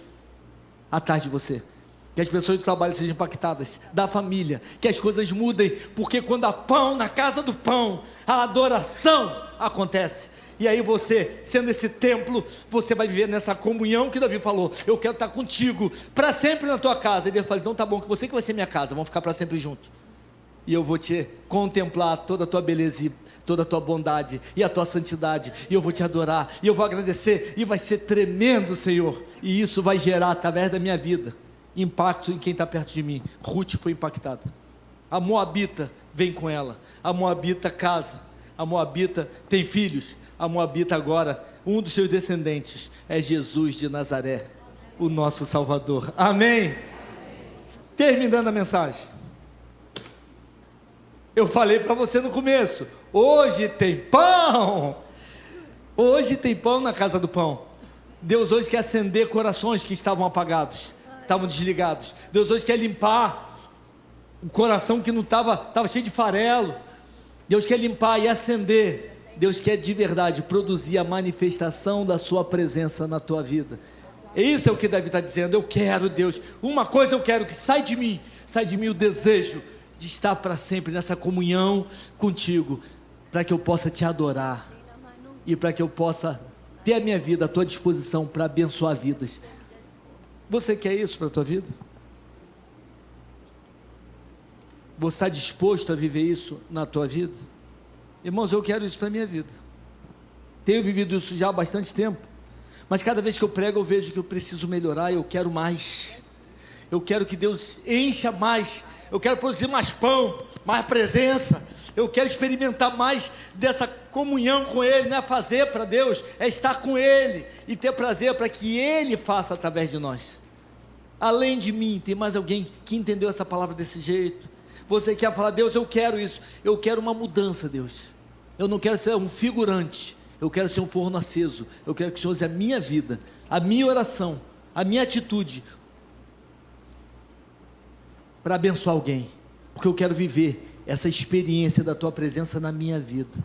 atrás de você, que as pessoas do trabalho sejam impactadas, da família, que as coisas mudem, porque quando há pão, na casa do pão, a adoração acontece, e aí você, sendo esse templo, você vai viver nessa comunhão que Davi falou: eu quero estar contigo, para sempre na tua casa. E Deus fala: então tá bom, que você que vai ser minha casa, vamos ficar para sempre juntos, e eu vou te contemplar toda a tua beleza, toda a tua bondade e a tua santidade, e eu vou te adorar, e eu vou agradecer, e vai ser tremendo, Senhor, e isso vai gerar através da minha vida impacto em quem está perto de mim. Ruth foi impactada. A Moabita vem com ela. A Moabita casa. A Moabita tem filhos. A Moabita agora, um dos seus descendentes é Jesus de Nazaré, o nosso Salvador. Amém? Terminando a mensagem, eu falei para você no começo: hoje tem pão. Hoje tem pão na casa do pão. Deus hoje quer acender corações que estavam apagados, estavam desligados. Deus hoje quer limpar o coração que não estava cheio de farelo. Deus quer limpar e acender. Deus quer de verdade produzir a manifestação da sua presença na tua vida. E isso é o que Davi está dizendo: eu quero, Deus, uma coisa eu quero, que sai de mim o desejo de estar para sempre nessa comunhão contigo, para que eu possa te adorar e para que eu possa ter a minha vida à tua disposição para abençoar vidas. Você quer isso para a tua vida? Você está disposto a viver isso na tua vida? Irmãos, eu quero isso para a minha vida. Tenho vivido isso já há bastante tempo, mas cada vez que eu prego eu vejo que eu preciso melhorar. Eu quero mais, eu quero que Deus encha mais, eu quero produzir mais pão, mais presença, eu quero experimentar mais dessa comunhão com Ele. Não é fazer para Deus, é estar com Ele e ter prazer para que Ele faça através de nós. Além de mim, tem mais alguém que entendeu essa palavra desse jeito? Você quer falar: Deus, eu quero isso, eu quero uma mudança, Deus, eu não quero ser um figurante, eu quero ser um forno aceso, eu quero que o Senhor use a minha vida, a minha oração, a minha atitude, para abençoar alguém, porque eu quero viver essa experiência da Tua presença na minha vida.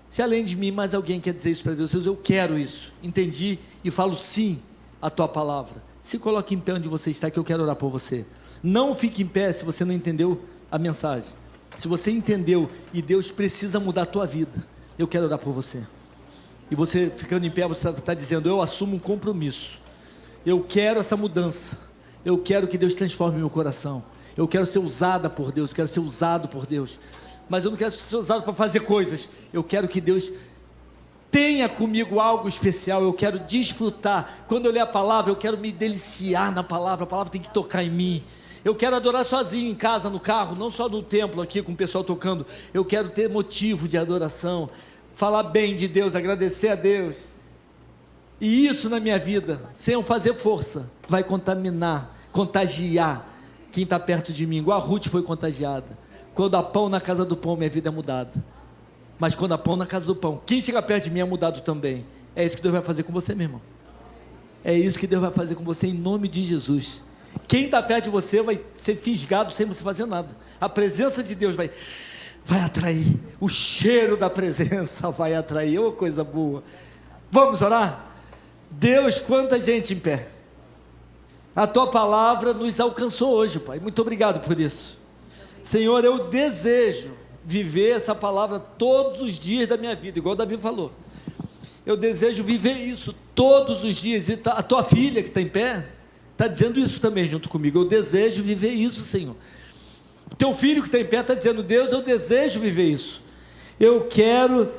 Se além de mim mais alguém quer dizer isso para Deus: Deus, eu quero isso, entendi e falo sim à Tua palavra. Se coloque em pé onde você está, que eu quero orar por você. Não fique em pé se você não entendeu a mensagem. Se você entendeu e Deus precisa mudar a tua vida, eu quero orar por você. E você ficando em pé, você está dizendo: eu assumo um compromisso, eu quero essa mudança, eu quero que Deus transforme meu coração, eu quero ser usada por Deus, eu quero ser usado por Deus, mas eu não quero ser usado para fazer coisas, eu quero que Deus tenha comigo algo especial, eu quero desfrutar. Quando eu ler a palavra, eu quero me deliciar na palavra, a palavra tem que tocar em mim. Eu quero adorar sozinho em casa, no carro, não só no templo aqui com o pessoal tocando. Eu quero ter motivo de adoração, falar bem de Deus, agradecer a Deus. E isso na minha vida, sem eu fazer força, vai contaminar, contagiar quem está perto de mim, igual a Ruth foi contagiada. Quando há pão na casa do pão, minha vida é mudada. Mas quando há pão na casa do pão, quem chega perto de mim é mudado também. É isso que Deus vai fazer com você, meu irmão. É isso que Deus vai fazer com você, em nome de Jesus. Quem está perto de você vai ser fisgado sem você fazer nada. A presença de Deus vai atrair. O cheiro da presença vai atrair. Ô, coisa boa. Vamos orar? Deus, quanta gente em pé. A Tua palavra nos alcançou hoje, Pai. Muito obrigado por isso. Senhor, eu desejo viver essa palavra todos os dias da minha vida, igual o Davi falou. Eu desejo viver isso todos os dias. E a Tua filha que está em pé está dizendo isso também junto comigo. Eu desejo viver isso, Senhor. O Teu filho que está em pé está dizendo: Deus, eu desejo viver isso. Eu quero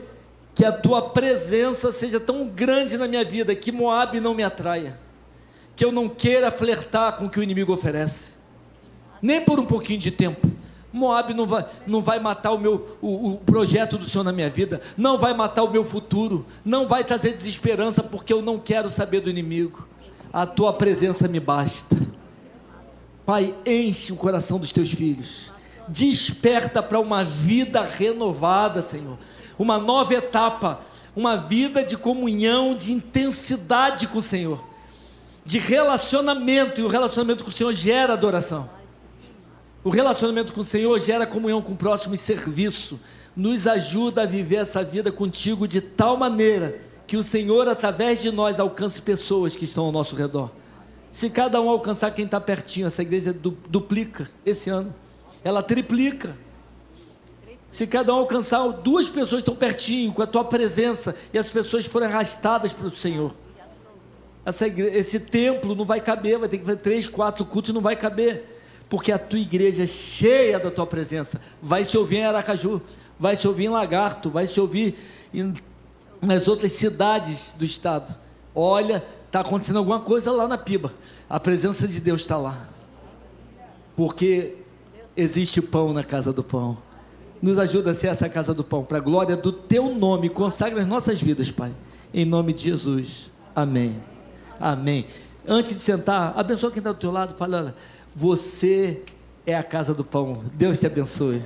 que a Tua presença seja tão grande na minha vida, que Moabe não me atraia, que eu não queira flertar com o que o inimigo oferece, nem por um pouquinho de tempo. Moabe não vai matar o projeto do Senhor na minha vida, não vai matar o meu futuro, não vai trazer desesperança, porque eu não quero saber do inimigo. A Tua presença me basta. Pai, enche o coração dos Teus filhos, desperta para uma vida renovada, Senhor, uma nova etapa, uma vida de comunhão, de intensidade com o Senhor, de relacionamento, e o relacionamento com o Senhor gera adoração. O relacionamento com o Senhor gera comunhão com o próximo e serviço. Nos ajuda a viver essa vida contigo de tal maneira que o Senhor, através de nós, alcance pessoas que estão ao nosso redor. Se cada um alcançar quem está pertinho, essa igreja duplica esse ano, ela triplica. Se cada um alcançar 2 pessoas que estão pertinho, com a Tua presença, e as pessoas forem arrastadas para o Senhor, esse templo não vai caber, vai ter que fazer 3, 4 cultos e não vai caber, porque a Tua igreja é cheia da Tua presença. Vai se ouvir em Aracaju, vai se ouvir em Lagarto, vai se ouvir nas outras cidades do estado. Olha, está acontecendo alguma coisa lá na Piba, a presença de Deus está lá, porque existe pão na casa do pão. Nos ajuda a ser essa casa do pão, para a glória do Teu nome. Consagra as nossas vidas, Pai, em nome de Jesus, amém, amém. Antes de sentar, abençoa quem está do teu lado, fala: olha, você é a casa do pão. Deus te abençoe.